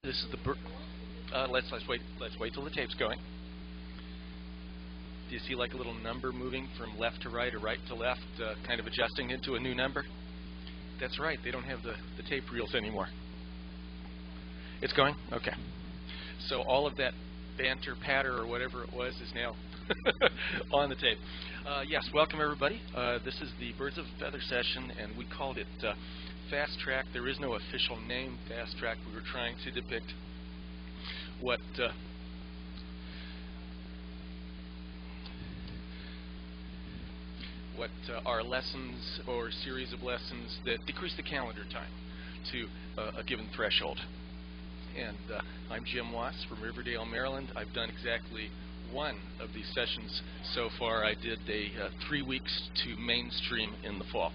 This is the let's wait till the tape's going. Do you see like a little number moving from left to right or right to left, kind of adjusting into a new number? That's right, they don't have the tape reels anymore. It's going? Okay. So all of that banter, patter, or whatever it was is now on the tape. Yes, welcome everybody. This is the Birds of a Feather session, and we called it Fast Track. There is no official name, Fast Track. We were trying to depict what are lessons or series of lessons that decrease the calendar time to a given threshold. And I'm Jim Wass from Riverdale, Maryland. I've done exactly one of these sessions so far. I did a 3 weeks to mainstream in the fall.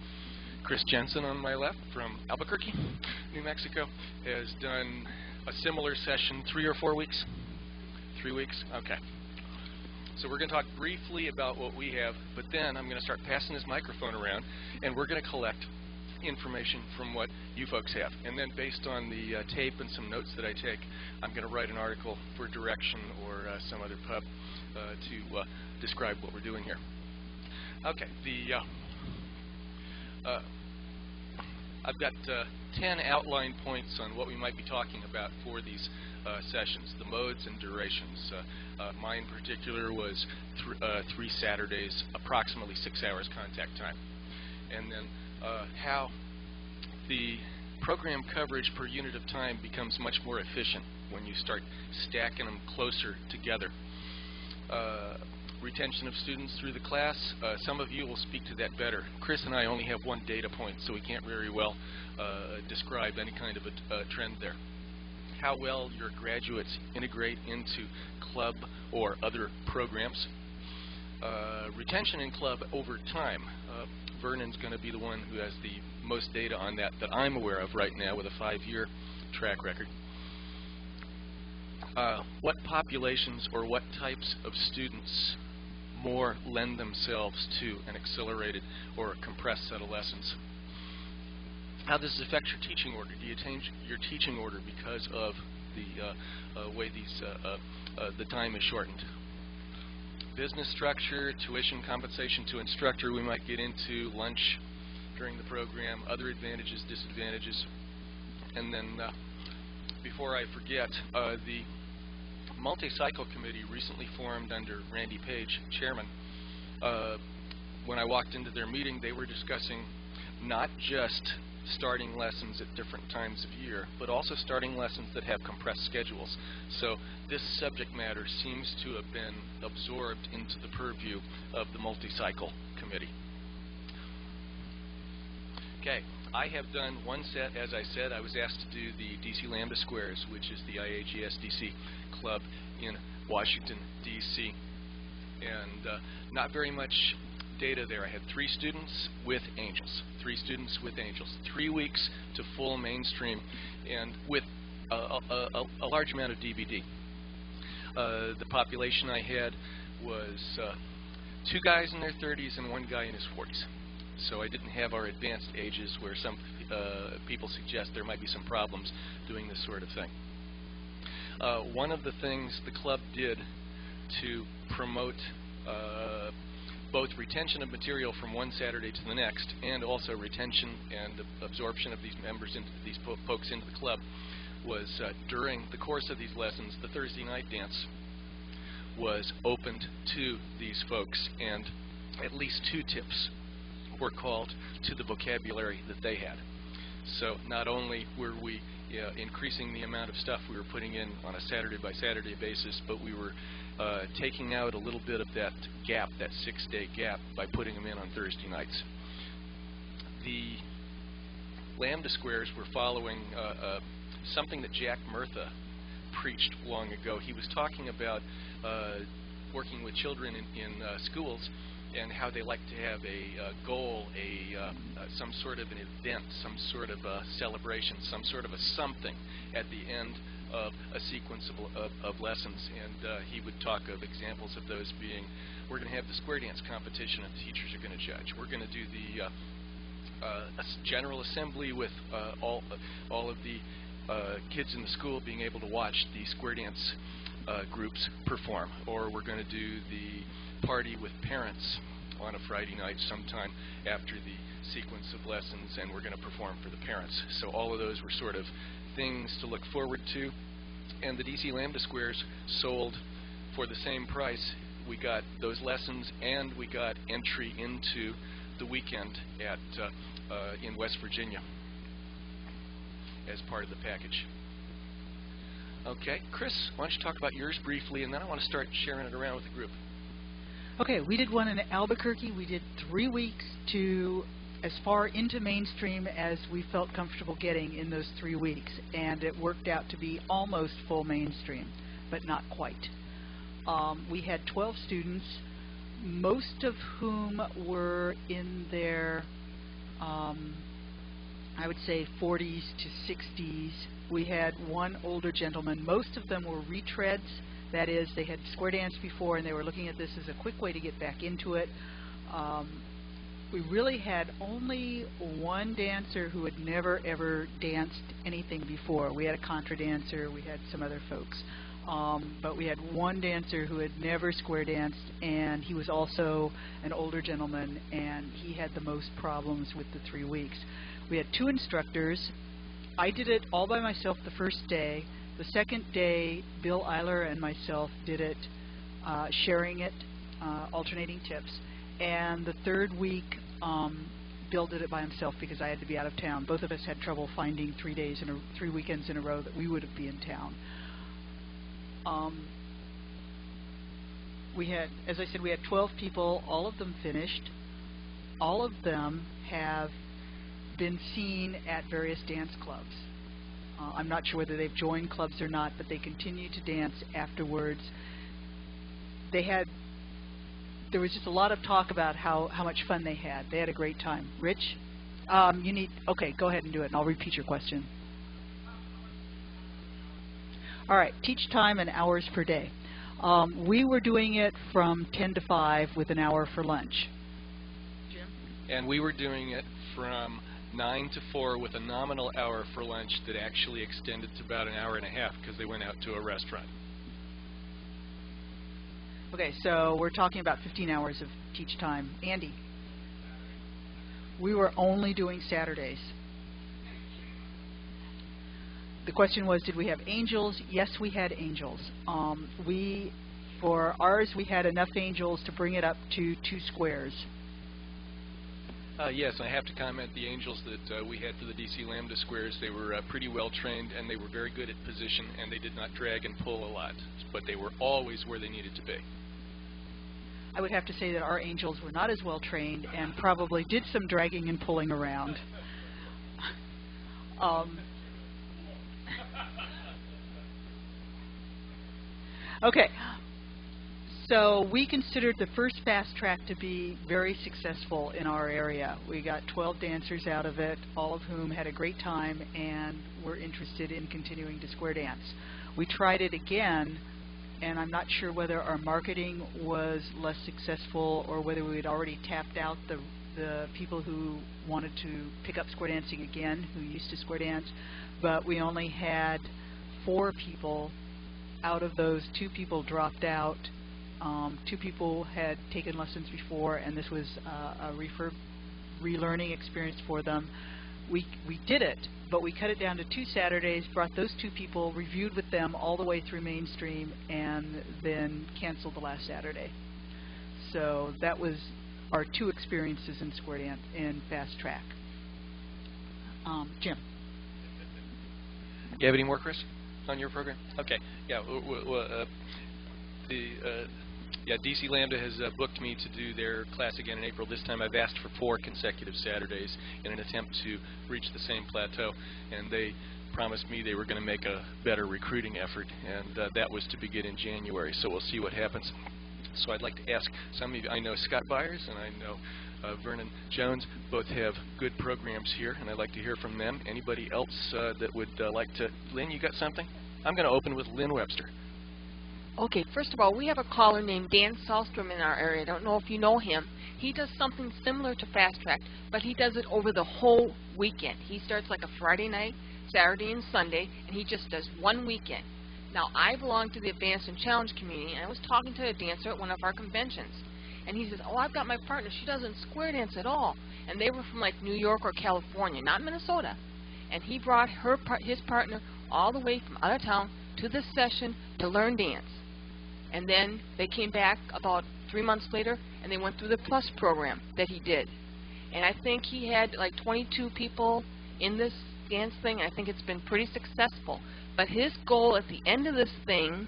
Kris Jensen on my left from Albuquerque, New Mexico, has done a similar session 3 or 4 weeks? 3 weeks? Okay. So we're going to talk briefly about what we have, but then I'm going to start passing this microphone around, and we're going to collect information from what you folks have. And then based on the tape and some notes that I take, I'm going to write an article for Direction or some other pub to describe what we're doing here. Okay, I've got 10 outline points on what we might be talking about for these sessions, the modes and durations. Mine in particular was 3 Saturdays, approximately 6 hours contact time. And then how the program coverage per unit of time becomes much more efficient when you start stacking them closer together. Retention of students through the class, some of you will speak to that better. Kris and I only have one data point, so we can't very well describe any kind of a trend there. How well your graduates integrate into club or other programs. Retention in club over time. Vernon's going to be the one who has the most data on that I'm aware of right now with a 5-year track record. What populations or what types of students more lend themselves to an accelerated or a compressed set of lessons? How does this affect your teaching order? Do you change your teaching order because of the way the time is shortened? Business structure, tuition compensation to instructor, we might get into lunch during the program, other advantages, disadvantages. And then before I forget, the multi-cycle committee recently formed under Randy Page, chairman. When I walked into their meeting, they were discussing not just starting lessons at different times of year, but also starting lessons that have compressed schedules. So this subject matter seems to have been absorbed into the purview of the multi-cycle committee. Okay, I have done one set. As I said, I was asked to do the DC Lambda Squares, which is the IAGS DC club in Washington, D.C. And not very much data there. I had 3 students with angels. 3 students with angels. 3 weeks to full mainstream, and with a large amount of DVD. The population I had was 2 guys in their 30s and 1 guy in his 40s. So I didn't have our advanced ages where some people suggest there might be some problems doing this sort of thing. One of the things the club did to promote both retention of material from one Saturday to the next, and also retention and absorption of these members into these folks into the club, was during the course of these lessons, the Thursday night dance was opened to these folks, and at least 2 tips were called to the vocabulary that they had. So not only were we increasing the amount of stuff we were putting in on a Saturday by Saturday basis, but we were taking out a little bit of that gap, that 6-day gap, by putting them in on Thursday nights. The Lambda Squares were following something that Jack Murtha preached long ago. He was talking about working with children in schools, and how they like to have a goal, some sort of an event, some sort of a celebration, some sort of a something at the end of a sequence of lessons. And he would talk of examples of those being, we're going to have the square dance competition and the teachers are going to judge. We're going to do the general assembly with all of the kids in the school being able to watch the square dance groups perform, or we're going to do the party with parents on a Friday night sometime after the sequence of lessons, and we're going to perform for the parents. So all of those were sort of things to look forward to, and the DC Lambda Squares sold for the same price. We got those lessons and we got entry into the weekend at in West Virginia as part of the package. Okay, Kris, why don't you talk about yours briefly, and then I want to start sharing it around with the group. Okay, we did one in Albuquerque. We did 3 weeks to as far into mainstream as we felt comfortable getting in those 3 weeks, and it worked out to be almost full mainstream, but not quite. We had 12 students, most of whom were in their, I would say, 40s to 60s. We had one older gentleman. Most of them were retreads. That is, they had square danced before and they were looking at this as a quick way to get back into it. We really had only one dancer who had never ever danced anything before. We had a contra dancer, we had some other folks. But we had one dancer who had never square danced, and he was also an older gentleman, and he had the most problems with the 3 weeks. We had 2 instructors. I did it all by myself the first day. The second day, Bill Eiler and myself did it, sharing it, alternating tips. And the third week, Bill did it by himself because I had to be out of town. Both of us had trouble finding 3 weekends in a row that we would be in town. We had, as I said, we had 12 people. All of them finished. All of them have been seen at various dance clubs. I'm not sure whether they've joined clubs or not, but they continue to dance afterwards. There was just a lot of talk about how much fun they had. They had a great time. Rich, okay, go ahead and do it, and I'll repeat your question. All right, teach time and hours per day. We were doing it from 10 to 5 with an hour for lunch. Jim? And we were doing it from 9 to 4 with a nominal hour for lunch that actually extended to about an hour and a half because they went out to a restaurant. Okay, so we're talking about 15 hours of teach time. Andy? We were only doing Saturdays. The question was, did we have angels? Yes, we had angels. For ours, we had enough angels to bring it up to 2 squares. Yes, I have to comment, the angels that we had for the DC Lambda Squares, they were pretty well trained, and they were very good at position, and they did not drag and pull a lot, but they were always where they needed to be. I would have to say that our angels were not as well trained and probably did some dragging and pulling around. Okay, so we considered the first fast track to be very successful in our area. We got 12 dancers out of it, all of whom had a great time and were interested in continuing to square dance. We tried it again, and I'm not sure whether our marketing was less successful or whether we had already tapped out the people who wanted to pick up square dancing again, who used to square dance, but we only had 4 people. Out of those, 2 people dropped out. 2 people had taken lessons before, and this was a relearning experience for them. We did it, but we cut it down to 2 Saturdays, brought those 2 people, reviewed with them all the way through mainstream, and then canceled the last Saturday. So that was our 2 experiences in square dance in fast track. Jim. You have any more, Kris, on your program? Okay. Yeah. DC Lambda has booked me to do their class again in April. This time I've asked for 4 consecutive Saturdays in an attempt to reach the same plateau, and they promised me they were going to make a better recruiting effort, and that was to begin in January, so we'll see what happens. So I'd like to ask some of you, I know Scott Byers and I know Vernon Jones both have good programs here, and I'd like to hear from them. Anybody else that would like to? Lynn, you got something? I'm going to open with Lynn Webster. Okay, first of all, we have a caller named Dan Sahlstrom in our area. I don't know if you know him. He does something similar to Fast Track, but he does it over the whole weekend. He starts like a Friday night, Saturday and Sunday, and he just does one weekend. Now, I belong to the Advanced and Challenge community, and I was talking to a dancer at one of our conventions. And he says, oh, I've got my partner. She doesn't square dance at all. And they were from, like, New York or California, not Minnesota. And he brought his partner all the way from out of town to this session to learn dance. And then they came back about 3 months later, and they went through the Plus program that he did. And I think he had, like, 22 people in this dance thing. I think it's been pretty successful. But his goal at the end of this thing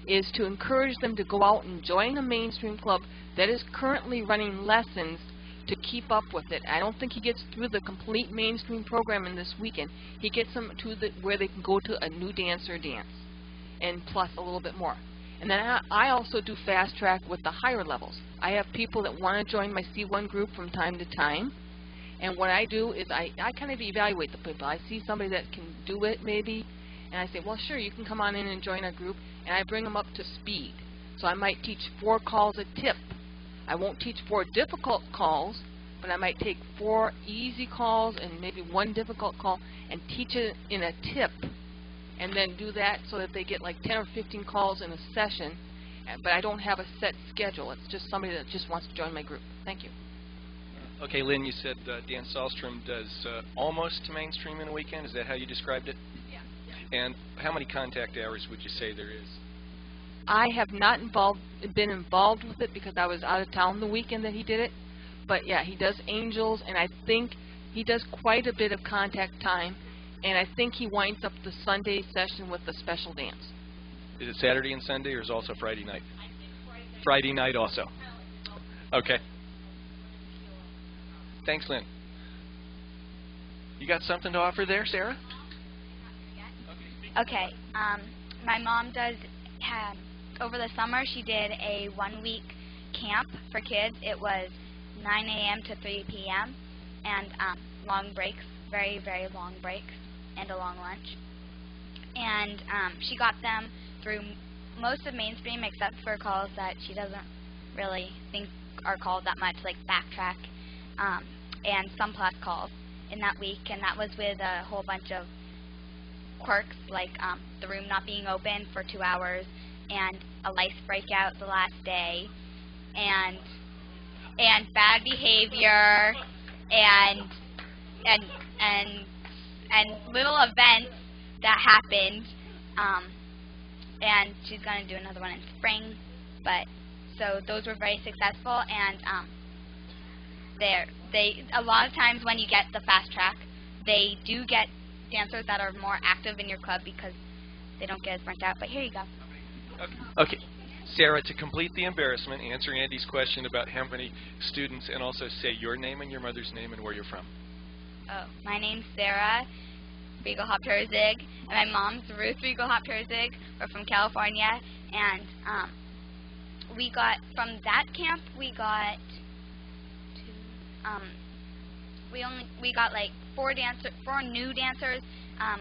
is to encourage them to go out and join a mainstream club that is currently running lessons to keep up with it. I don't think he gets through the complete mainstream program in this weekend. He gets them to where they can go to a new dancer dance, and plus a little bit more. And then I also do fast track with the higher levels. I have people that want to join my C1 group from time to time, and what I do is I kind of evaluate the people. I see somebody that can do it maybe, and I say, well, sure, you can come on in and join our group, and I bring them up to speed. So I might teach 4 calls a tip. I won't teach 4 difficult calls, but I might take 4 easy calls and maybe 1 difficult call and teach it in a tip, and then do that so that they get like 10 or 15 calls in a session. But I don't have a set schedule. It's just somebody that just wants to join my group. Thank you. Okay, Lynn, you said Dan Sahlstrom does almost mainstream in a weekend. Is that how you described it? Yeah. And how many contact hours would you say there is? I have not been involved with it because I was out of town the weekend that he did it. But yeah, he does angels, and I think he does quite a bit of contact time, and I think he winds up the Sunday session with a special dance. Is it Saturday and Sunday, or is it also Friday night? Friday night also. Okay. Thanks, Lynn. You got something to offer there, Sarah? Okay. My mom does over the summer, she did a 1-week camp for kids. It was 9 a.m. to 3 p.m. and long breaks, very, very long breaks, and a long lunch. And she got them through most of mainstream except for calls that she doesn't really think are called that much, like backtrack, and some plus calls in that week. And that was with a whole bunch of quirks, like the room not being open for 2 hours, and a lice breakout the last day, and bad behavior, and little events that happened. And she's going to do another one in spring. But so those were very successful, and a lot of times when you get the fast track, they do get dancers that are more active in your club because they don't get as burnt out. But here you go. Okay. Sarah, to complete the embarrassment, answer Andy's question about how many students, and also say your name and your mother's name and where you're from. Oh, my name's Sarah Riegelhaupt-Herzig, and my mom's Ruth Riegelhaupt-Herzig. We're from California, and we got, from that camp, we got like 4 new dancers,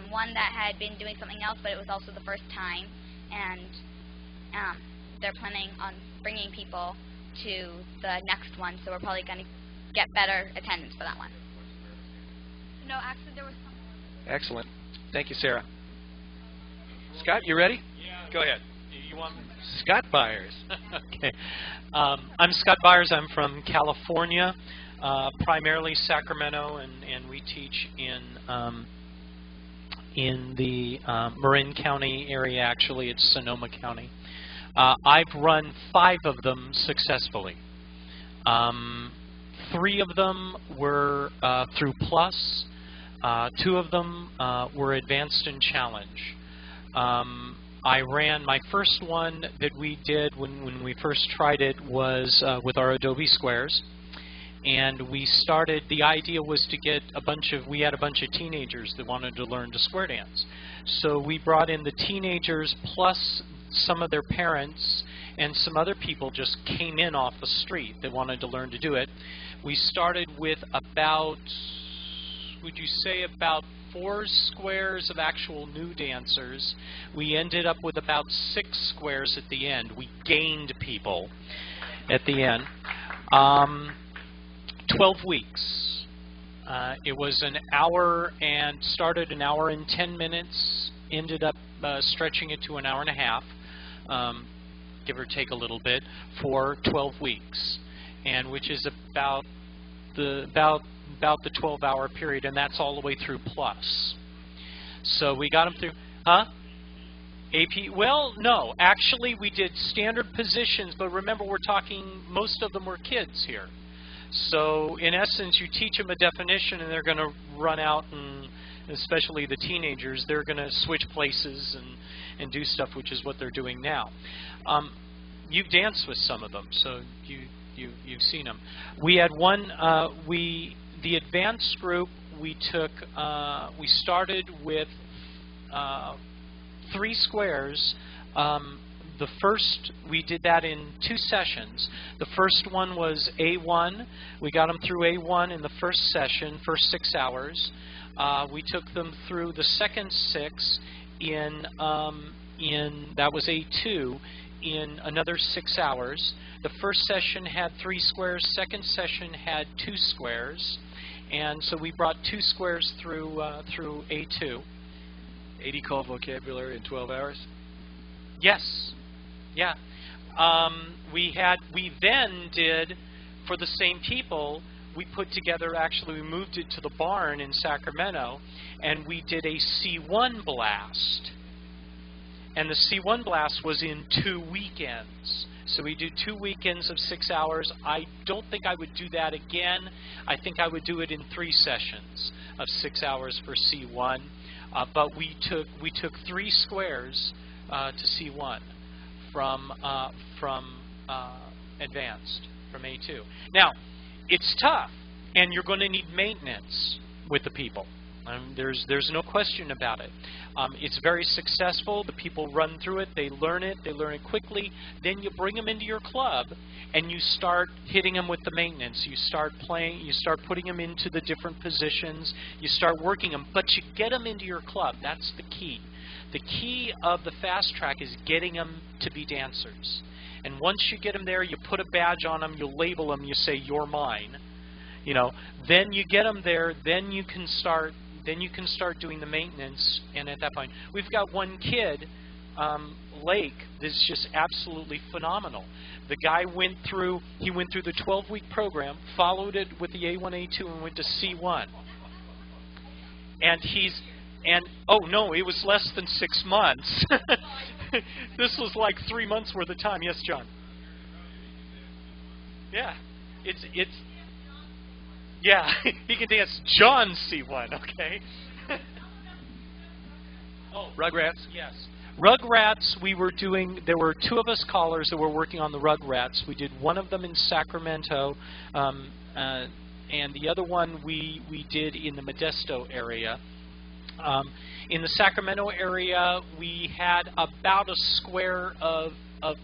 one that had been doing something else, but it was also the first time, and they're planning on bringing people to the next one, so we're probably going to get better attendance for that one. No, actually, there was some more. Excellent. Thank you, Sarah. Scott, you ready? Yeah. Go ahead. You want Scott Byers. Okay. I'm Scott Byers. I'm from California, primarily Sacramento, and we teach in the Marin County area. Actually, it's Sonoma County. I've run 5 of them successfully. 3 of them were through Plus. 2 of them were Advanced and Challenge. I ran my first one that we did when we first tried it was with our Adobe Squares. And we started, the idea was to get we had a bunch of teenagers that wanted to learn to square dance. So we brought in the teenagers plus some of their parents, and some other people just came in off the street that wanted to learn to do it. We started with about, would you say about 4 squares of actual new dancers. We ended up with about 6 squares at the end. We gained people at the end. 12 weeks. It was an hour and started an hour and 10 minutes, ended up stretching it to an hour and a half, give or take a little bit, for 12 weeks, and which is about the 12-hour period, and that's all the way through plus. So we got them through, AP, well, no, actually we did standard positions, but remember we're talking, most of them were kids here. So in essence, you teach them a definition and they're going to run out, and especially the teenagers, they're going to switch places and do stuff, which is what they're doing now. You've danced with some of them, so you've seen them. We had one, the advanced group, we started with 3 squares. The first, we did that in 2 sessions. The first one was A1. We got them through A1 in the first session, first 6 hours. We took them through the second 6 in that was A2 in another 6 hours. The first session had 3 squares. Second session had 2 squares, and so we brought 2 squares through A2. 80 call vocabulary in 12 hours? Yes. Yeah. We then did, for the same people, we put together, actually we moved it to the barn in Sacramento, and we did a C1 blast. And the C1 blast was in 2 weekends. So we do 2 weekends of 6 hours. I don't think I would do that again. I think I would do it in 3 sessions of 6 hours for C1. But we took 3 squares to C1 from advanced, from A2. Now, it's tough, and you're going to need maintenance with the people. There's no question about it. It's very successful. The people run through it. They learn it quickly. Then you bring them into your club, and you start hitting them with the maintenance. You start playing. You start putting them into the different positions. You start working them, but you get them into your club. That's the key. The key of the fast track is getting them to be dancers. And once you get them there, you put a badge on them. You label them. You say, "You're mine." You know. Then you get them there. Then you can start. Then you can start doing the maintenance, and at that point, we've got one kid, Lake, that's just absolutely phenomenal. The guy went through the 12-week program, followed it with the A1, A2, and went to C1. And oh no, it was less than 6 months. This was like 3 months worth of time. Yes, John. Yeah, yeah, he can dance John C1, okay? Oh, Rugrats? Yes. Rugrats, there were 2 of us callers that were working on the Rugrats. We did one of them in Sacramento, and the other one we did in the Modesto area. In the Sacramento area, we had about a square of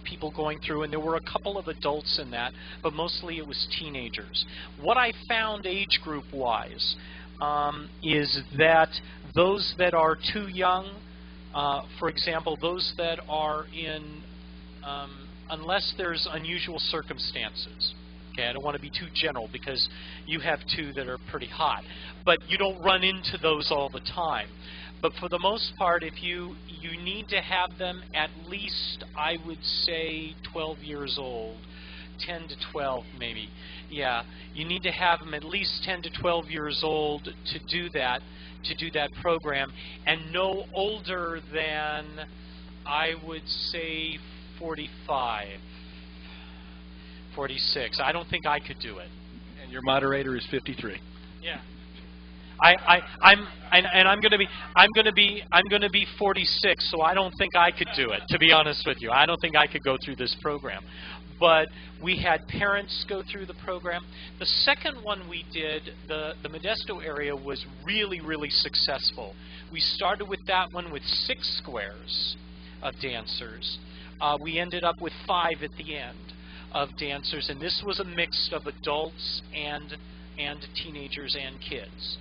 people going through, and there were a couple of adults in that, but mostly it was teenagers. What I found age group-wise is that those that are too young, for example, those that are in, unless there's unusual circumstances. Okay, I don't want to be too general because you have 2 that are pretty hot, but you don't run into those all the time. But for the most part, if you need to have them at least, I would say, 12 years old, 10 to 12 maybe. Yeah, you need to have them at least 10 to 12 years old to do that program, and no older than, I would say, 45, 46. I don't think I could do it. And your moderator is 53. Yeah. I'm going to be 46, so I don't think I could do it, to be honest with you. I don't think I could go through this program. But we had parents go through the program. The second one we did, the Modesto area, was really, really successful. We started with that one with 6 squares of dancers. We ended up with 5 at the end of dancers, and this was a mix of adults and teenagers and kids.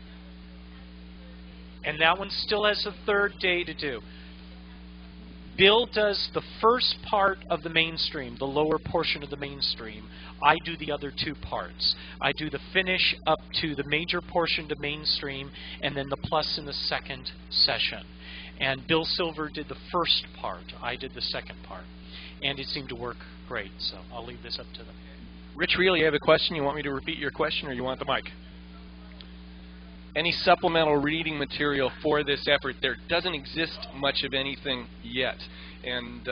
And that one still has a 3rd day to do. Bill does the first part of the mainstream, the lower portion of the mainstream. I do the other two parts. I do the finish up to the major portion to mainstream, and then the plus in the second session. And Bill Silver did the first part. I did the second part. And it seemed to work great, so I'll leave this up to them. Rich Reel, you have a question? You want me to repeat your question, or you want the mic? Any supplemental reading material for this effort? There doesn't exist much of anything yet. And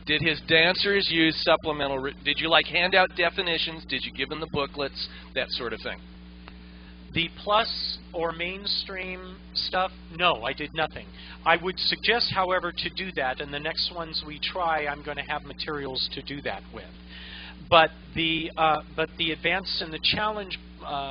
did his dancers use supplemental? Did you hand out definitions? Did you give them the booklets? That sort of thing. The plus or mainstream stuff, no, I did nothing. I would suggest, however, to do that, and the next ones we try, I'm going to have materials to do that with. But the advanced and the challenge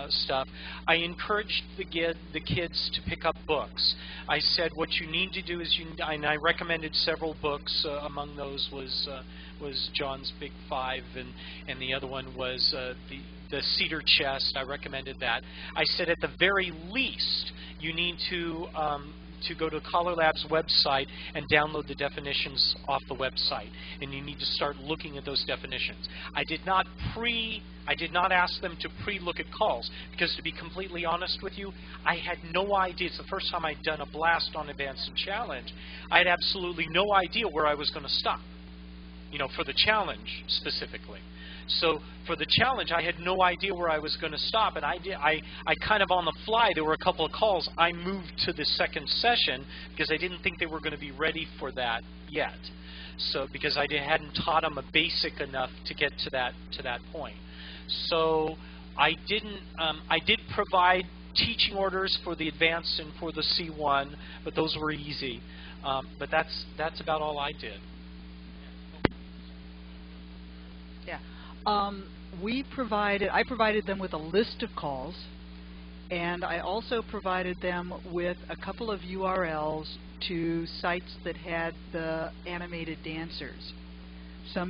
stuff, I encouraged the kids to pick up books. I said what you need to do is, and I recommended several books. Among those was John's Big Five, and the other one was the Cedar Chest. I recommended that. I said at the very least you need to go to CALLERLAB's website and download the definitions off the website, and you need to start looking at those definitions. I did not ask them to pre-look at calls, because to be completely honest with you, I had no idea. It's the first time I'd done a blast on Advanced and Challenge. I had absolutely no idea where I was going to stop, for the challenge specifically. So for the challenge, I had no idea where I was going to stop, and I kind of on the fly, there were a couple of calls. I moved to the second session because I didn't think they were going to be ready for that yet. So because I hadn't taught them a basic enough to get to that point. So I did provide teaching orders for the advanced and for the C1, but those were easy. But that's about all I did. Yeah. I provided them with a list of calls, and I also provided them with a couple of URLs to sites that had the animated dancers. A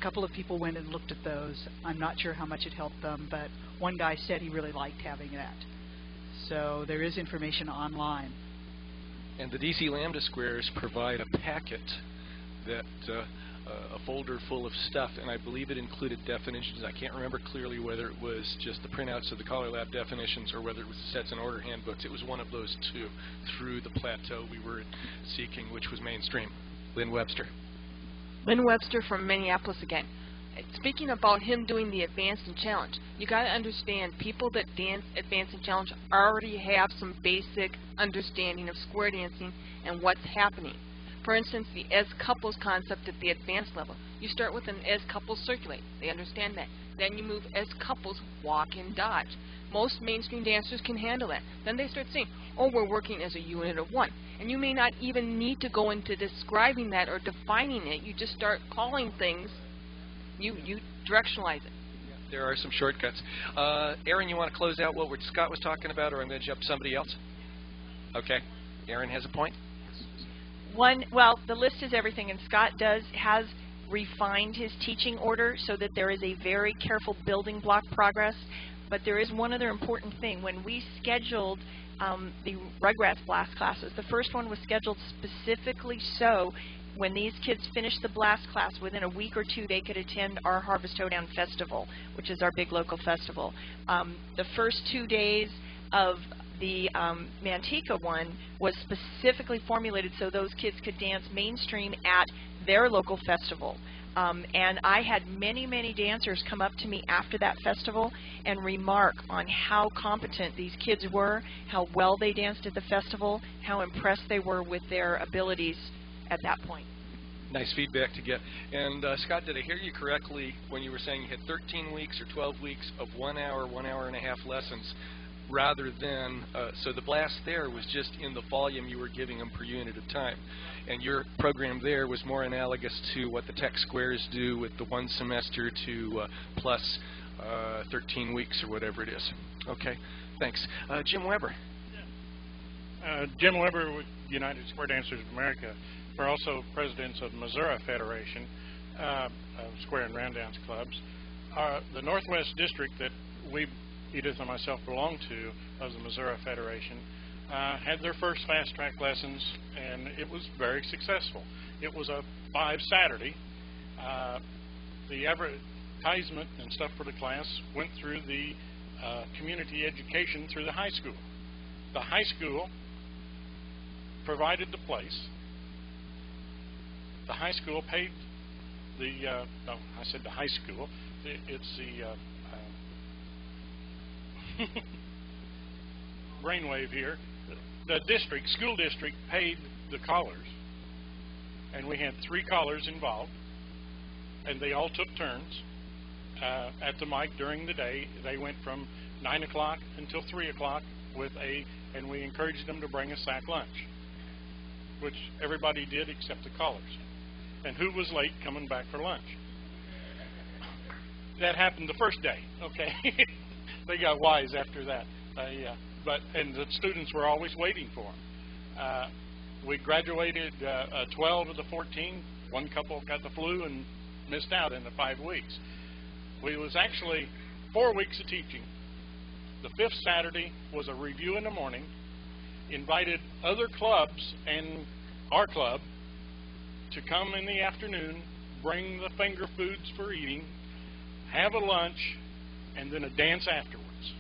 couple of people went and looked at those. I'm not sure how much it helped them, but one guy said he really liked having that. So there is information online. And the DC Lambda Squares provide a packet that a folder full of stuff, and I believe it included definitions. I can't remember clearly whether it was just the printouts of the CALLERLAB definitions or whether it was the sets and order handbooks. It was one of those two through the plateau we were seeking, which was mainstream. Lynn Webster. Lynn Webster from Minneapolis again. Speaking about him doing the Advanced and Challenge, you got to understand people that dance Advanced and Challenge already have some basic understanding of square dancing and what's happening. For instance, the as couples concept at the advanced level. You start with an as couples circulate. They understand that. Then you move as couples walk and dodge. Most mainstream dancers can handle that. Then they start saying, oh, we're working as a unit of one. And you may not even need to go into describing that or defining it. You just start calling things. You directionalize it. There are some shortcuts. Aaron, you want to close out what Scott was talking about, or I'm going to jump to somebody else? Okay. Aaron has a point. Well, the list is everything, and Scott has refined his teaching order so that there is a very careful building block progress. But there is one other important thing. When we scheduled the Rugrats Blast classes, the first one was scheduled specifically so when these kids finished the Blast class, within a week or two they could attend our Harvest Hoedown Festival, which is our big local festival. The first 2 days of the Manteca one was specifically formulated so those kids could dance mainstream at their local festival. And I had many, many dancers come up to me after that festival and remark on how competent these kids were, how well they danced at the festival, how impressed they were with their abilities at that point. Nice feedback to get. And Scott, did I hear you correctly when you were saying you had 13 weeks or 12 weeks of 1 hour, 1 hour and a half lessons, rather than, so the blast there was just in the volume you were giving them per unit of time. And your program there was more analogous to what the Tech Squares do with the 1 semester to plus 13 weeks or whatever it is. Okay, thanks. Jim Weber. Jim Weber with United Square Dancers of America. We're also presidents of the Missouri Federation of Square and Round Dance Clubs. The Northwest District that Edith and myself belong to, of the Missouri Federation, had their first fast track lessons, and it was very successful. It was a 5 Saturday. The advertisement and stuff for the class went through the community education through the high school. The high school provided the place. The high school paid the, no, I said the high school. It's the brainwave here. The district, school district, paid the callers, and we had 3 callers involved, and they all took turns at the mic during the day. They went from 9 o'clock until 3 o'clock and we encouraged them to bring a sack lunch, which everybody did except the callers. And who was late coming back for lunch? That happened the first day, okay? They got wise after that. And the students were always waiting for them. We graduated 12 of the 14. One couple got the flu and missed out in the 5 weeks. We was actually 4 weeks of teaching. The 5th Saturday was a review in the morning, invited other clubs and our club to come in the afternoon, bring the finger foods for eating, have a lunch, and then a dance afterwards.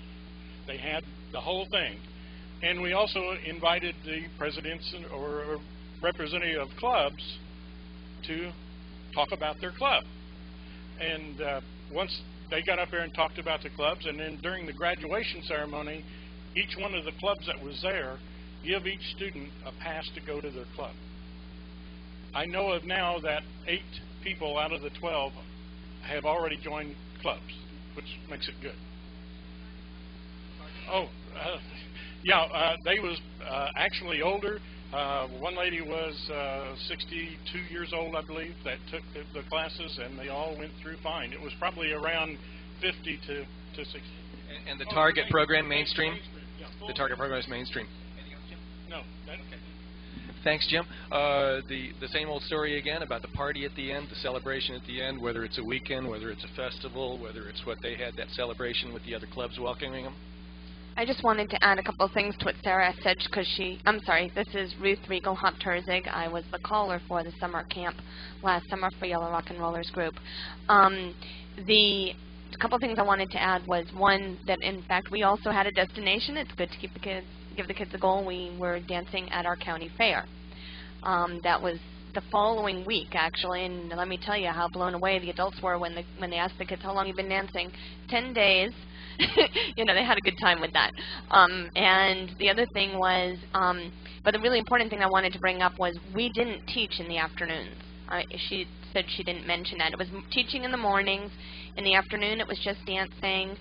They had the whole thing. And we also invited the presidents or representative of clubs to talk about their club. And once they got up there and talked about the clubs, and then during the graduation ceremony, each one of the clubs that was there give each student a pass to go to their club. I know of now that 8 people out of the 12 have already joined clubs, which makes it good. Oh, they was actually older. One lady was 62 years old, I believe, that took the classes, and they all went through fine. It was probably around 50 to 60. And the target program mainstream? The target program is mainstream. No. Okay. Thanks, Jim. The same old story again about the party at the end, the celebration at the end, whether it's a weekend, whether it's a festival, whether it's what they had, that celebration with the other clubs welcoming them. I just wanted to add a couple of things to what Sarah said, because I'm sorry, this is Ruth Regal-Hop-Turzig. I was the caller for the summer camp last summer for Yellow Rock and Rollers group. The couple of things I wanted to add was, one, that in fact we also had a destination. It's good to give the kids a goal. We were dancing at our county fair. That was the following week, actually, and let me tell you how blown away the adults were when they asked the kids, how long you've been dancing? 10 days. You know, they had a good time with that. And the other thing was, but the really important thing I wanted to bring up was we didn't teach in the afternoons. She said she didn't mention that. It was teaching in the mornings. In the afternoon, it was just dancing.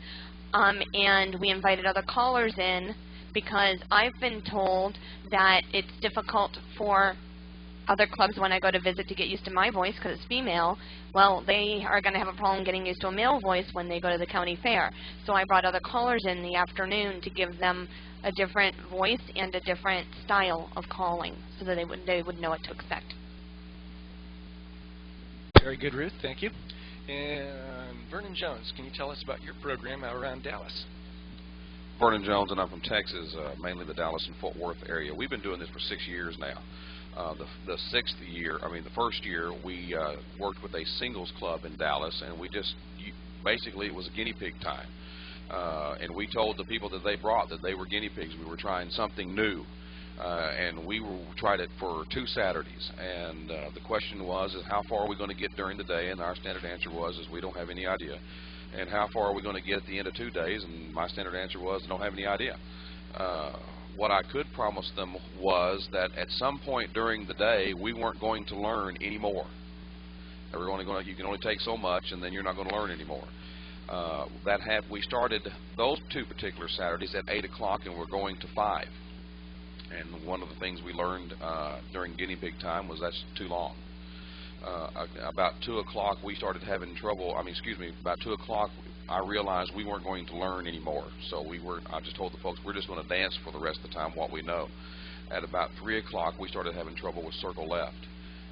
And we invited other callers in because I've been told that it's difficult for other clubs when I go to visit to get used to my voice because it's female. Well, they are going to have a problem getting used to a male voice when they go to the county fair. So I brought other callers in the afternoon to give them a different voice and a different style of calling so that they would know what to expect. Very good, Ruth. Thank you. And Vernon Jones, can you tell us about your program out around Dallas? Vernon Jones, and I'm from Texas, mainly the Dallas and Fort Worth area. We've been doing this for 6 years now. The first year, we worked with a singles club in Dallas, and basically it was a guinea pig time. And we told the people that they brought that they were guinea pigs. We were trying something new. And we tried it for 2 Saturdays. And the question was, is how far are we going to get during the day? And our standard answer was, is we don't have any idea. And how far are we going to get at the end of 2 days? And my standard answer was, I don't have any idea. What I could promise them was that at some point during the day, we weren't going to learn anymore. You can only take so much, and then you're not going to learn anymore. We started those 2 particular Saturdays at 8 o'clock, and we're going to 5. And one of the things we learned during guinea pig time was that's too long. About 2 o'clock, we started having trouble. About 2 o'clock, I realized we weren't going to learn anymore. So I just told the folks, we're just going to dance for the rest of the time what we know. At about 3 o'clock, we started having trouble with circle left.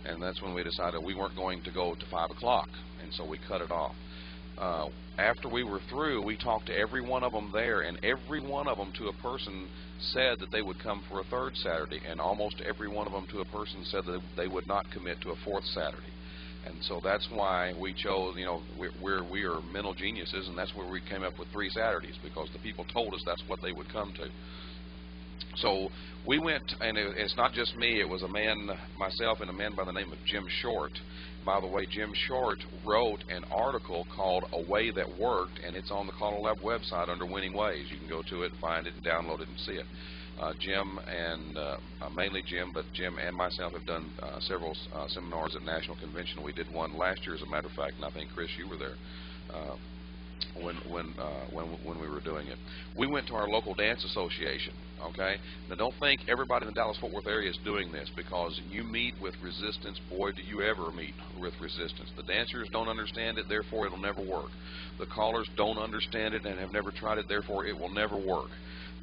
And that's when we decided we weren't going to go to 5 o'clock. And so we cut it off. After we were through, we talked to every one of them there, and every one of them to a person said that they would come for a third Saturday, and almost every one of them to a person said that they would not commit to a fourth Saturday. And so that's why we chose, you know, we are mental geniuses, and that's where we came up with 3 Saturdays, because the people told us that's what they would come to. So we went, and it's not just me, it was a man, myself, and a man by the name of Jim Short. By the way, Jim Short wrote an article called A Way That Worked, and it's on the CALLERLAB website under Winning Ways. You can go to it, find it, and download it and see it. Jim and mainly Jim, but Jim and myself have done several seminars at National Convention. We did one last year, as a matter of fact, and I think, Kris, you were there when we were doing it. We went to our local dance association. Okay, now don't think everybody in the Dallas-Fort Worth area is doing this, because you meet with resistance. Boy, do you ever meet with resistance. The dancers don't understand it, therefore it'll never work. The callers don't understand it and have never tried it, therefore it will never work.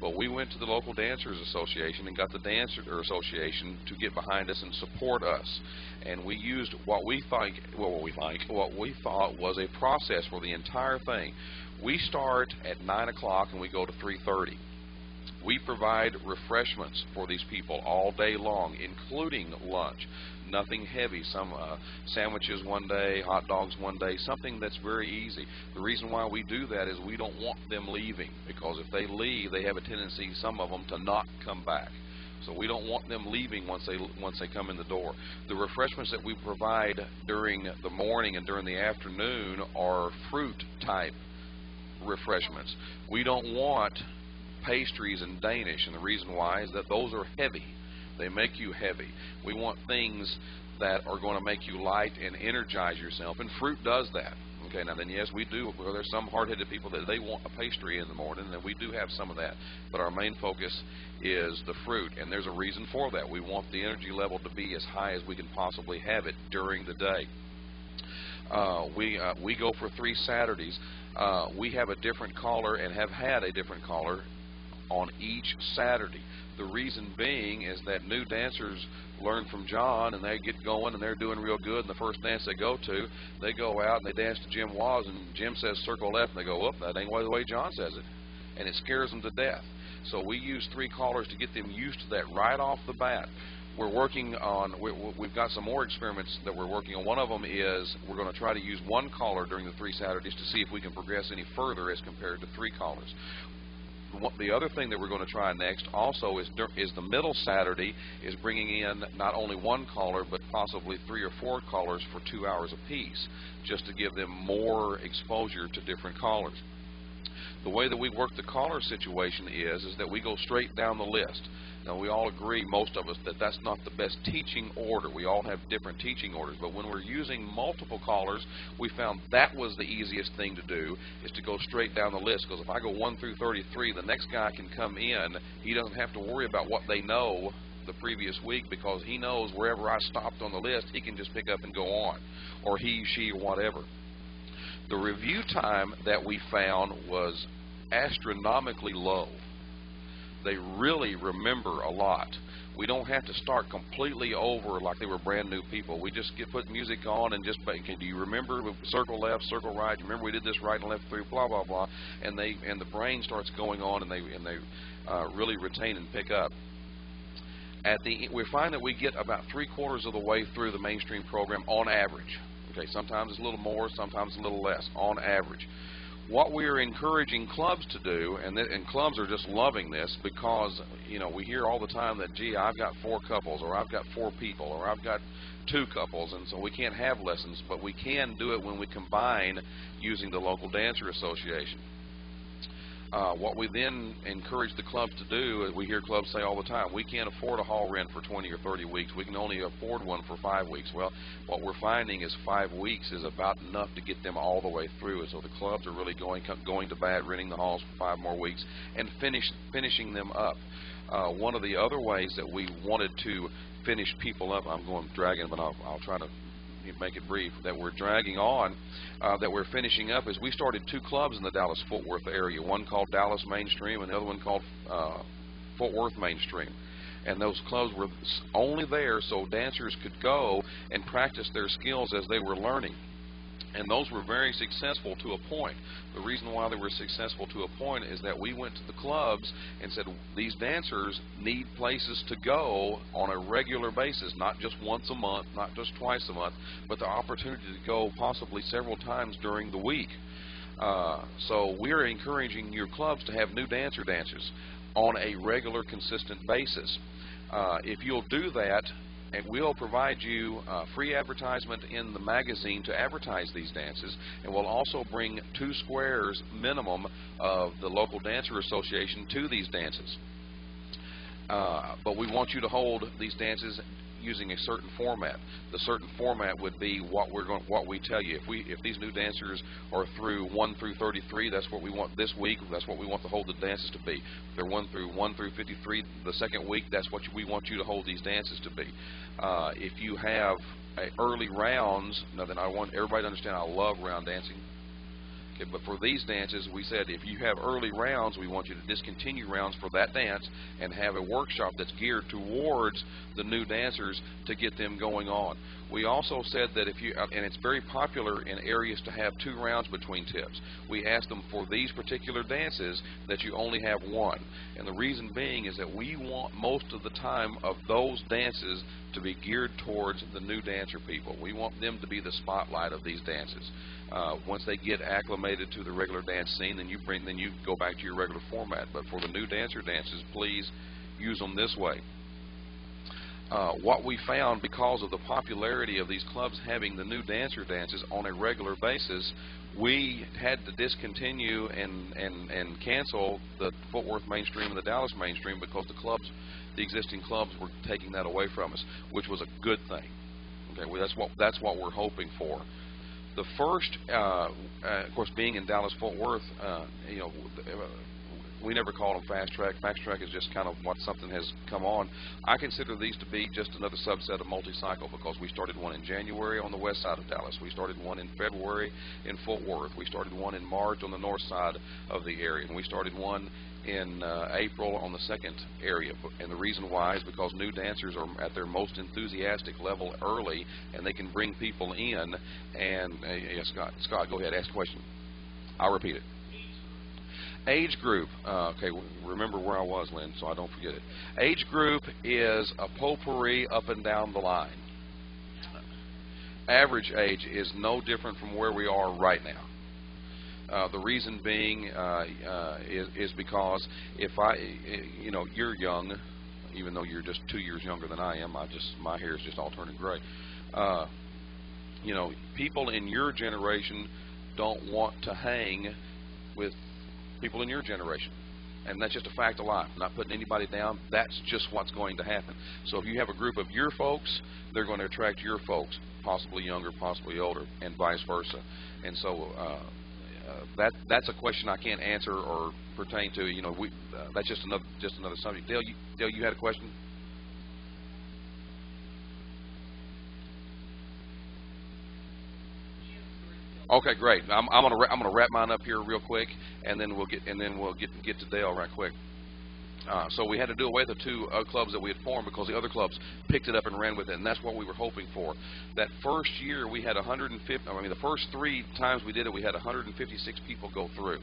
But we went to the local dancers association and got the dancer association to get behind us and support us. And we used what we thought was a process for the entire thing. We start at 9 o'clock and we go to 3:30. We provide refreshments for these people all day long, including lunch. Nothing heavy, some sandwiches one day, hot dogs one day, something that's very easy. The reason why we do that is we don't want them leaving, because if they leave, they have a tendency, some of them, to not come back. So we don't want them leaving once they come in the door. The refreshments that we provide during the morning and during the afternoon are fruit type refreshments. We don't want pastries and Danish, and the reason why is that those are heavy. They make you heavy. We want things that are going to make you light and energize yourself, and fruit does that. Okay, now then, yes, we do. Well, there's some hard-headed people that they want a pastry in the morning, and we do have some of that. But our main focus is the fruit, and there's a reason for that. We want the energy level to be as high as we can possibly have it during the day. We go for 3 Saturdays. We have a different caller and have had a different caller on each Saturday. The reason being is that new dancers learn from John, and they get going, and they're doing real good. And the first dance they go to, they go out and they dance to Jim Waz, and Jim says circle left, and they go, whoop, that ain't the way John says it. And it scares them to death. So we use 3 callers to get them used to that right off the bat. We're working on, we've got some more experiments that we're working on. One of them is we're going to try to use 1 caller during the 3 Saturdays to see if we can progress any further as compared to 3 callers. The other thing that we're going to try next also is the middle Saturday is bringing in not only 1 caller, but possibly 3 or 4 callers for 2 hours apiece, just to give them more exposure to different callers. The way that we work the caller situation is that we go straight down the list. Now, we all agree, most of us, that that's not the best teaching order. We all have different teaching orders. But when we're using multiple callers, we found that was the easiest thing to do, is to go straight down the list. Because if I go 1 through 33, the next guy can come in. He doesn't have to worry about what they know the previous week, because he knows wherever I stopped on the list, he can just pick up and go on, or he, she, or whatever. The review time that we found was astronomically low. They really remember a lot. We don't have to start completely over like they were brand new people. We just put music on and just, do you remember circle left, circle right? You remember we did this right and left through, blah blah blah, and the brain starts going on, and they really retain and pick up. We find that we get about 3/4 of the way through the mainstream program on average. Okay, sometimes it's a little more, sometimes a little less, on average. What we're encouraging clubs to do, and clubs are just loving this, because we hear all the time that, gee, I've got 4 couples, or I've got 4 people, or I've got 2 couples, and so we can't have lessons, but we can do it when we combine using the local dancer association. What we then encourage the clubs to do, we hear clubs say all the time, we can't afford a hall rent for 20 or 30 weeks. We can only afford one for 5 weeks. Well, what we're finding is 5 weeks is about enough to get them all the way through. And so the clubs are really going to bat, renting the halls for 5 more weeks, and finishing them up. One of the other ways that we wanted to finish people up, I'm going dragging, but I'll try to make it brief, that we're dragging on, that we're finishing up, is we started 2 clubs in the Dallas-Fort Worth area, one called Dallas Mainstream and the other one called Fort Worth Mainstream. And those clubs were only there so dancers could go and practice their skills as they were learning. And those were very successful to a point. The reason why they were successful to a point is that we went to the clubs and said, these dancers need places to go on a regular basis, not just once a month, not just twice a month, but the opportunity to go possibly several times during the week. So we're encouraging your clubs to have new dancers on a regular, consistent basis. If you'll do that, and we'll provide you free advertisement in the magazine to advertise these dances, and we'll also bring 2 squares minimum of the local dancer association to these dances. But we want you to hold these dances using a certain format. The certain format would be what we tell you. If these new dancers are through 1 through 33, that's what we want this week. That's what we want to hold the dances to be. If they're 1 through 53, the second week, that's what we want you to hold these dances to be. If you have early rounds, now then I want everybody to understand I love round dancing. Okay, but for these dances, we said if you have early rounds, we want you to discontinue rounds for that dance and have a workshop that's geared towards the new dancers to get them going on. We also said that if you, and it's very popular in areas to have 2 rounds between tips. We asked them for these particular dances that you only have 1. And the reason being is that we want most of the time of those dances to be geared towards the new dancer people. We want them to be the spotlight of these dances. Once they get acclimated to the regular dance scene, then you go back to your regular format. But for the new dances, please use them this way. What we found, because of the popularity of these clubs having the new dances on a regular basis, we had to discontinue and cancel the Fort Worth mainstream and the Dallas mainstream because the existing clubs were taking that away from us, which was a good thing. Okay, well, that's what we're hoping for. The first, of course, being in Dallas-Fort Worth, you know, we never call them fast track. Fast track is just kind of what something has come on. I consider these to be just another subset of multi-cycle because we started one in January on the west side of Dallas. We started one in February in Fort Worth. We started one in March on the north side of the area. And we started one in April on the second area. And the reason why is because new dancers are at their most enthusiastic level early, and they can bring people in. And yeah, Scott, go ahead, ask a question. I'll repeat it. Age group, okay, remember where I was, Lynn, so I don't forget it. Age group is a potpourri up and down the line. Average age is no different from where we are right now. The reason being is because if you know, you're young, even though you're just 2 years younger than I am. My hair is just all turning gray. You know, people in your generation don't want to hang with people in your generation, and that's just a fact of life. I'm not putting anybody down. That's just what's going to happen. So if you have a group of your folks, they're going to attract your folks, possibly younger, possibly older, and vice versa. And so that's a question I can't answer or pertain to. You know, that's just another subject. Dale, you had a question? Okay, great. I'm gonna wrap mine up here real quick, and then we'll get to Dale right quick. So we had to do away with the 2 clubs that we had formed because the other clubs picked it up and ran with it, and that's what we were hoping for. That first year we had 150. I mean, the first 3 times we did it, we had 156 people go through.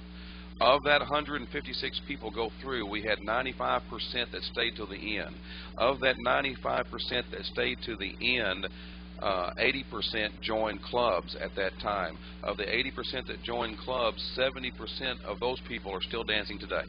Of that 156 people go through, we had 95% that stayed till the end. Of that 95% that stayed to the end, 80% joined clubs at that time. Of the 80% that joined clubs, 70% of those people are still dancing today.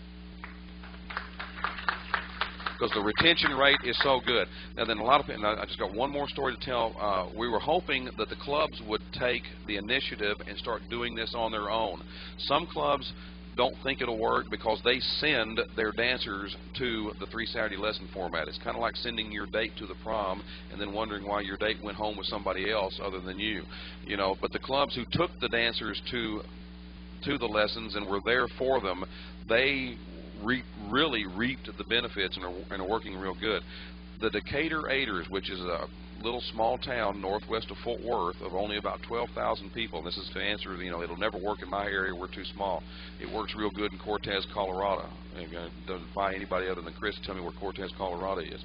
Because the retention rate is so good. Now then, a lot of people, I just got one more story to tell. We were hoping that the clubs would take the initiative and start doing this on their own. Some clubs don't think it'll work because they send their dancers to the 3 Saturday lesson format. It's kind of like sending your date to the prom and then wondering why your date went home with somebody else other than you. You know, but the clubs who took the dancers to the lessons and were there for them, they really reaped the benefits and are working real good. The Decatur Aiders, which is a little small town northwest of Fort Worth of only about 12,000 people. This is to answer, you know, it'll never work in my area. We're too small. It works real good in Cortez, Colorado. It doesn't buy anybody other than Kris to tell me where Cortez, Colorado is.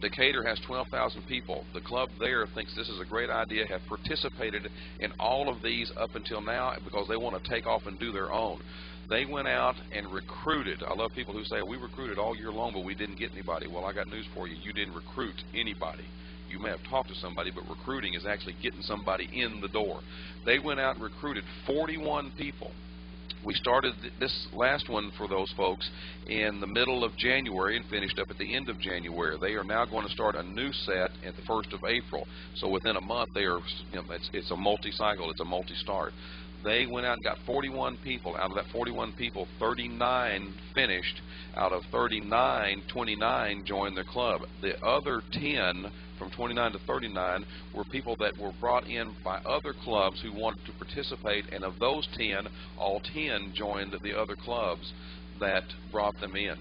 Decatur has 12,000 people. The club there thinks this is a great idea, have participated in all of these up until now because they want to take off and do their own. They went out and recruited. I love people who say, we recruited all year long, but we didn't get anybody. Well, I got news for you. You didn't recruit anybody. You may have talked to somebody, but recruiting is actually getting somebody in the door. They went out and recruited 41 people. We started this last one for those folks in the middle of January and finished up at the end of January. They are now going to start a new set at the 1st of April. So within a month, they are, it's a multi-cycle, it's a multi-start. They went out and got 41 people. Out of that 41 people, 39 finished. Out of 39, 29 joined their club. The other 10, from 29 to 39, were people that were brought in by other clubs who wanted to participate, and of those 10, all 10 joined the other clubs that brought them in.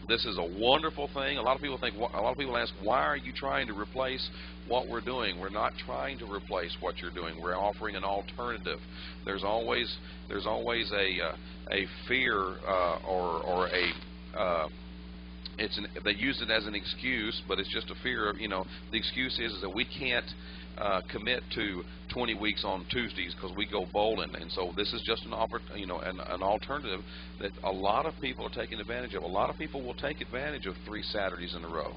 This is a wonderful thing. A lot of people ask, why are you trying to replace what we're doing? We're not trying to replace what you're doing. We're offering an alternative. There's always a fear or a they use it as an excuse, but it's just a fear of, the excuse is that we can't commit to 20 weeks on Tuesdays because we go bowling, and so this is just an alternative that a lot of people are taking advantage of. A lot of people will take advantage of 3 Saturdays in a row.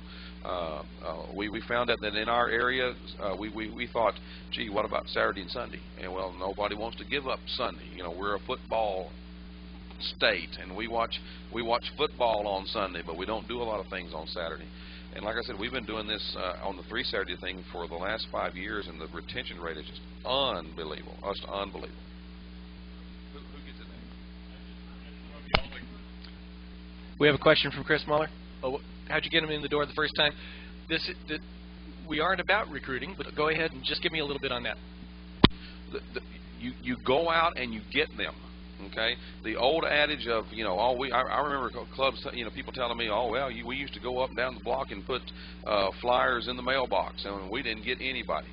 We found out that in our area, we thought, gee, what about Saturday and Sunday? And well, nobody wants to give up Sunday. We're a football state, and we watch football on Sunday, but we don't do a lot of things on Saturday. And like I said, we've been doing this on the 3 Saturday thing for the last 5 years, and the retention rate is just unbelievable. Just unbelievable. Who gets it next? We have a question from Chris Muller. Oh, how'd you get him in the door the first time? We aren't about recruiting, but go ahead and just give me a little bit on that. You go out and you get them. Okay, the old adage of I remember clubs, people telling me, oh well, we used to go up and down the block and put flyers in the mailbox, and we didn't get anybody.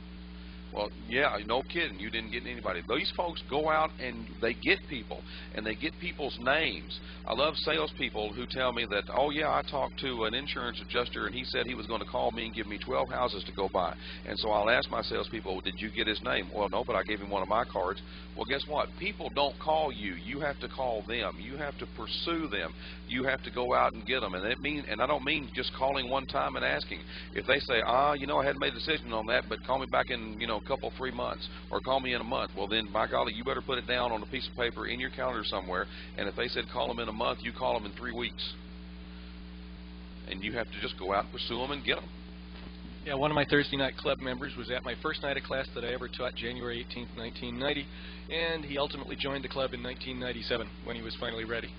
Well, yeah, no kidding, you didn't get anybody. These folks go out and they get people, and they get people's names. I love salespeople who tell me that, oh yeah, I talked to an insurance adjuster and he said he was going to call me and give me 12 houses to go by. And so I'll ask my salespeople, well, did you get his name? Well, no, but I gave him one of my cards. Well, guess what? People don't call you. You have to call them. You have to pursue them. You have to go out and get them. And I don't mean just calling one time and asking. If they say, I hadn't made a decision on that, but call me back in, a couple, 3 months, or call me in a month, well then, by golly, you better put it down on a piece of paper in your calendar somewhere. And if they said call them in a month, you call them in 3 weeks. And you have to just go out and pursue them and get them. Yeah, one of my Thursday night club members was at my first night of class that I ever taught, January 18th, 1990, and he ultimately joined the club in 1997 when he was finally ready.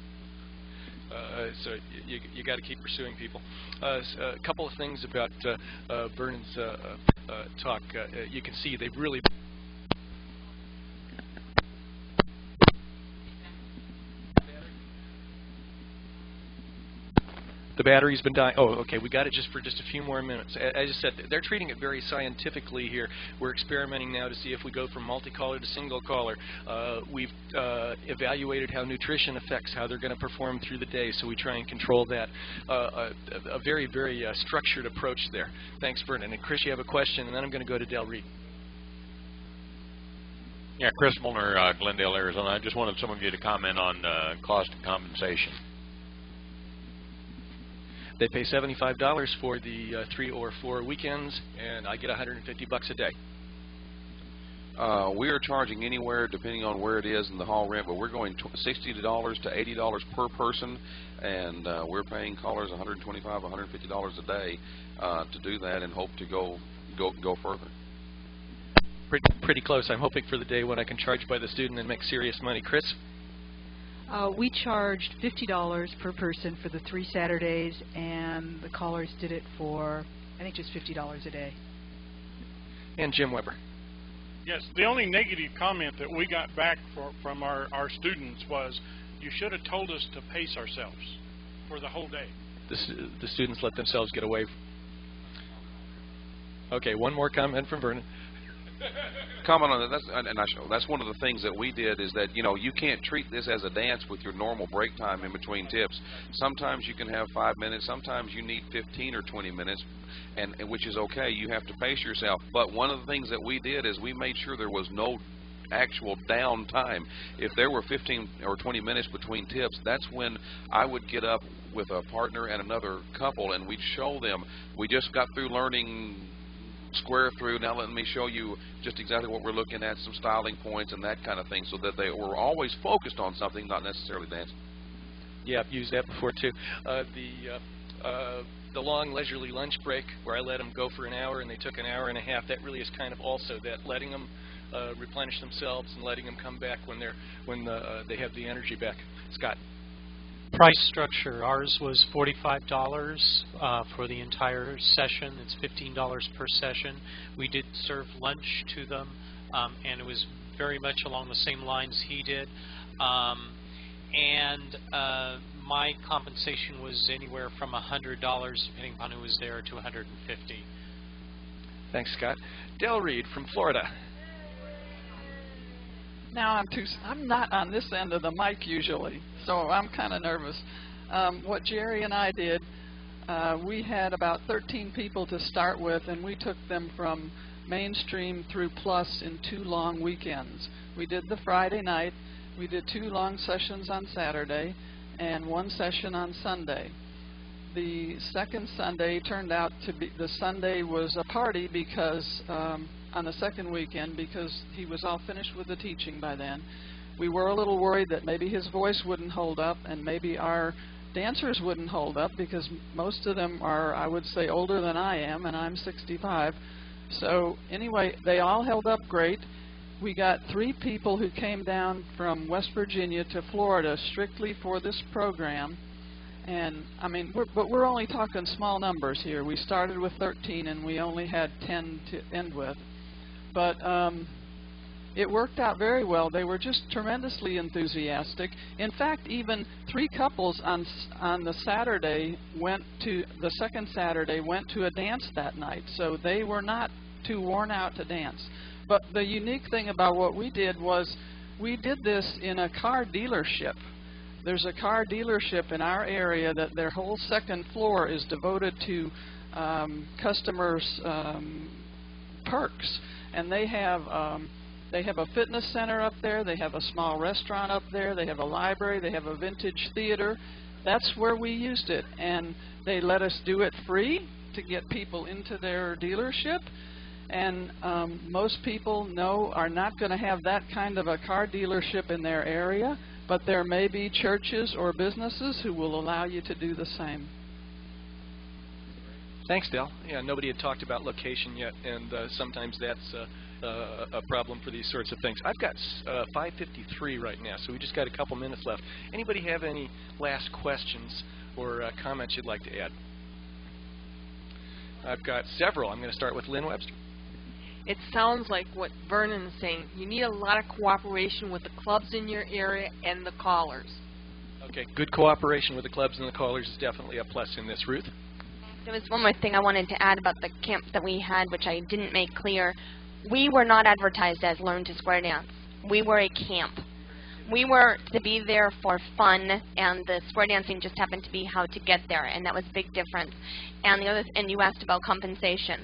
So you got to keep pursuing people. A couple of things about Vernon's talk. You can see they've really the battery's been dying. Oh, okay, we got it just for just a few more minutes. As I just said, they're treating it very scientifically here. We're experimenting now to see if we go from multi-caller to single caller. We've evaluated how nutrition affects how they're going to perform through the day, so we try and control that. A very, very structured approach there. Thanks, Vernon. And Chris, you have a question, and then I'm going to go to Del Reed. Yeah, Chris Muller, Glendale, Arizona. I just wanted some of you to comment on cost and compensation. They pay $75 for the 3 or 4 weekends, and I get $150 a day. We are charging anywhere, depending on where it is in the hall rent, but we're going $60 to $80 per person, and we're paying callers $125, $150 a day to do that, and hope to go further. Pretty close. I'm hoping for the day when I can charge by the student and make serious money. Chris? We charged $50 per person for the 3 Saturdays, and the callers did it for, I think, just $50 a day. And Jim Weber. Yes, the only negative comment that we got back from our students was, you should have told us to pace ourselves for the whole day. The students let themselves get away. Okay, one more comment from Vernon. comment on that. That's one of the things that we did is that, you know, you can't treat this as a dance with your normal break time in between tips. Sometimes you can have 5 minutes. Sometimes you need 15 or 20 minutes, and which is okay. You have to pace yourself. But one of the things that we did is we made sure there was no actual downtime. If there were 15 or 20 minutes between tips, that's when I would get up with a partner and another couple, and we'd show them. We just got through learning square through. Now let me show you just exactly what we're looking at, some styling points and that kind of thing, so that they were always focused on something, not necessarily dancing. Yeah, I've used that before too. The long leisurely lunch break where I let them go for an hour and they took an hour and a half, that really is kind of also that, letting them replenish themselves and letting them come back when they have the energy back. Scott. Price structure. Ours was $45 for the entire session. It's $15 per session. We did serve lunch to them, and it was very much along the same lines he did. My compensation was anywhere from $100, depending upon who was there, to $150. Thanks, Scott. Del Reed from Florida. Now I'm not on this end of the mic usually, so I'm kind of nervous. What Jerry and I did, we had about 13 people to start with, and we took them from mainstream through plus in 2 long weekends. We did the Friday night, we did 2 long sessions on Saturday, and 1 session on Sunday. The second Sunday turned out to be, the Sunday was a party because on the second weekend, because he was all finished with the teaching by then. We were a little worried that maybe his voice wouldn't hold up and maybe our dancers wouldn't hold up, because most of them are, I would say, older than I am, and I'm 65. So anyway, they all held up great. We got 3 people who came down from West Virginia to Florida strictly for this program. And I mean, we're only talking small numbers here. We started with 13 and we only had 10 to end with. But it worked out very well. They were just tremendously enthusiastic. In fact, even 3 couples on the Saturday went to, the second Saturday, went to a dance that night. So they were not too worn out to dance. But the unique thing about what we did was we did this in a car dealership. There's a car dealership in our area that their whole second floor is devoted to customers' perks, and they have a fitness center up there, they have a small restaurant up there, they have a library, they have a vintage theater. That's where we used it, and they let us do it free to get people into their dealership. And most people are not going to have that kind of a car dealership in their area, but there may be churches or businesses who will allow you to do the same. Thanks, Del. Yeah, nobody had talked about location yet, and sometimes that's a problem for these sorts of things. I've got 5:53 right now, so we just got a couple minutes left. Anybody have any last questions or comments you'd like to add? I've got several. I'm going to start with Lynn Webster. It sounds like what Vernon's saying. You need a lot of cooperation with the clubs in your area and the callers. Okay, good cooperation with the clubs and the callers is definitely a plus in this. Ruth? There was one more thing I wanted to add about the camp that we had, which I didn't make clear. We were not advertised as Learn to Square Dance. We were a camp. We were to be there for fun, and the square dancing just happened to be how to get there, and that was a big difference. And and you asked about compensation.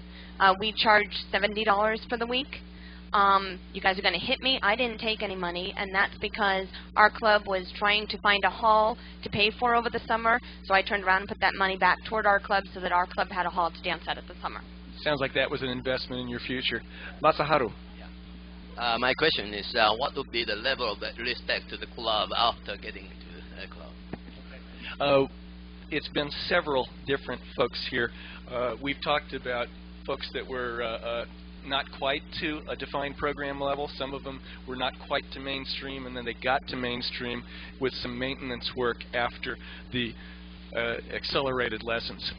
We charged $70 for the week. You guys are going to hit me. I didn't take any money, and that's because our club was trying to find a hall to pay for over the summer, so I turned around and put that money back toward our club so that our club had a hall to dance at the summer. Sounds like that was an investment in your future. Masaharu? My question is, what would be the level of respect to the club after getting into the club? It's been several different folks here. We've talked about folks that were not quite to a defined program level. Some of them were not quite to mainstream, and then they got to mainstream with some maintenance work after the accelerated lessons.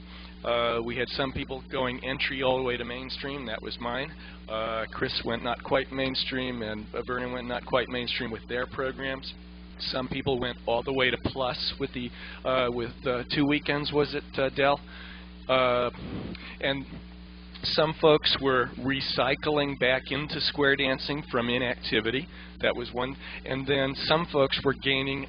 We had some people going entry all the way to mainstream. That was mine. Kris went not quite mainstream, and Vernon went not quite mainstream with their programs. Some people went all the way to plus with the 2 weekends, was it, Del? And Some folks were recycling back into square dancing from inactivity. That was one. And then some folks were gaining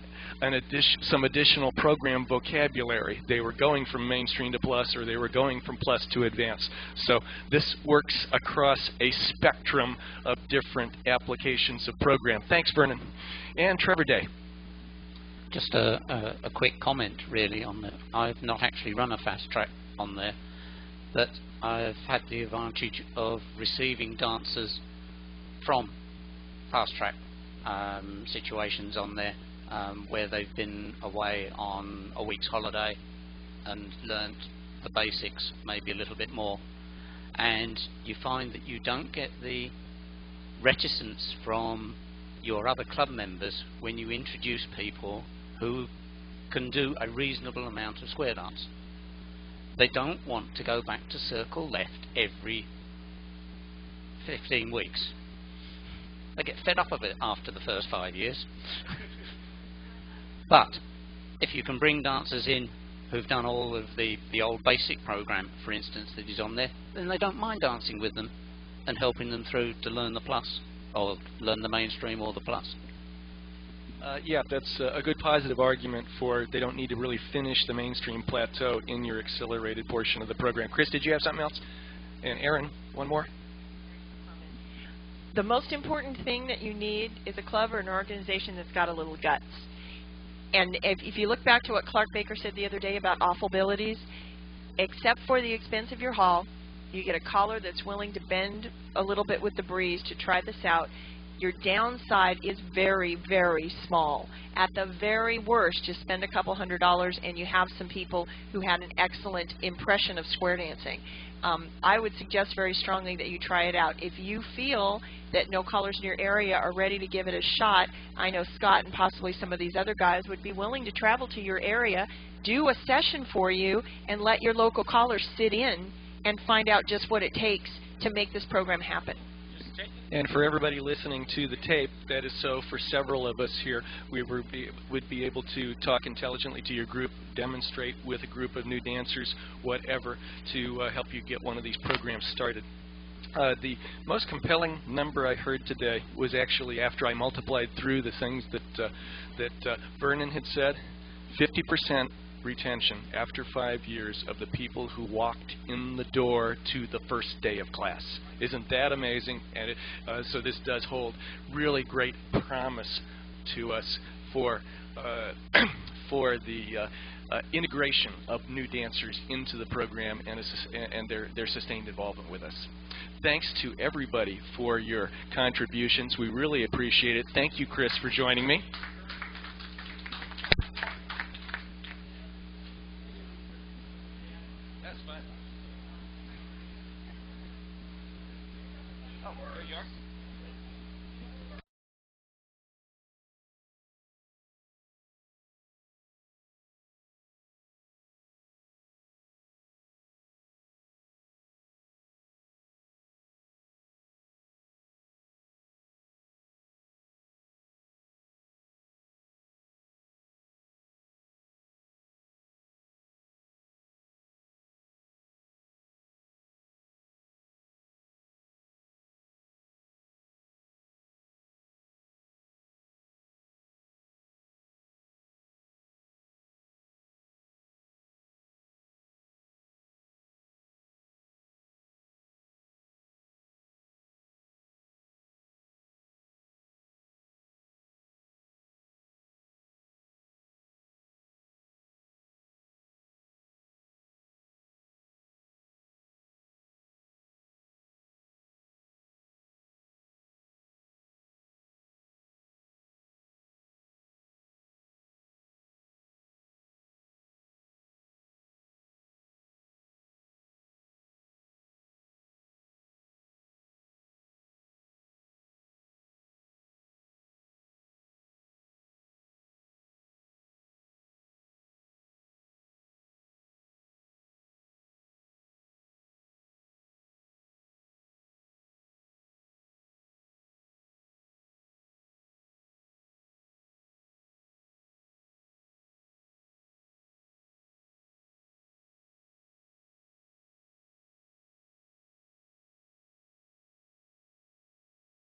some additional program vocabulary. They were going from mainstream to plus, or they were going from plus to advanced. So this works across a spectrum of different applications of program. Thanks, Vernon. And Trevor Day. Just a quick comment, really, on that. I've not actually run a fast track on there, but I've had the advantage of receiving dancers from fast track situations on there, where they've been away on a week's holiday and learnt the basics, maybe a little bit more. And you find that you don't get the reticence from your other club members when you introduce people who can do a reasonable amount of square dance. They don't want to go back to circle left every 15 weeks. They get fed up of it after the first 5 years. But if you can bring dancers in who've done all of the old basic program, for instance, that is on there, then they don't mind dancing with them and helping them through to learn the plus, or learn the mainstream or the plus. Yeah, that's a good positive argument for they don't need to really finish the mainstream plateau in your accelerated portion of the program. Kris, did you have something else? And Aaron, one more? The most important thing that you need is a club or an organization that's got a little guts. And if you look back to what Clark Baker said the other day about awfulbilities, except for the expense of your hall, you get a collar that's willing to bend a little bit with the breeze to try this out. Your downside is very, very small. At the very worst, just spend a couple $100 and you have some people who had an excellent impression of square dancing. I would suggest very strongly that you try it out. If you feel that no callers in your area are ready to give it a shot, I know Scott and possibly some of these other guys would be willing to travel to your area, do a session for you, and let your local callers sit in and find out just what it takes to make this program happen. And for everybody listening to the tape, that is so for several of us here. We would be able to talk intelligently to your group, demonstrate with a group of new dancers, whatever, to help you get one of these programs started. The most compelling number I heard today was actually after I multiplied through the things that Vernon had said. 50% retention after 5 years of the people who walked in the door to the first day of class. Isn't that amazing? And so this does hold really great promise to us for the integration of new dancers into the program and their sustained involvement with us. Thanks to everybody for your contributions. We really appreciate it. Thank you, Kris, for joining me. That's fine. Oh, there you are.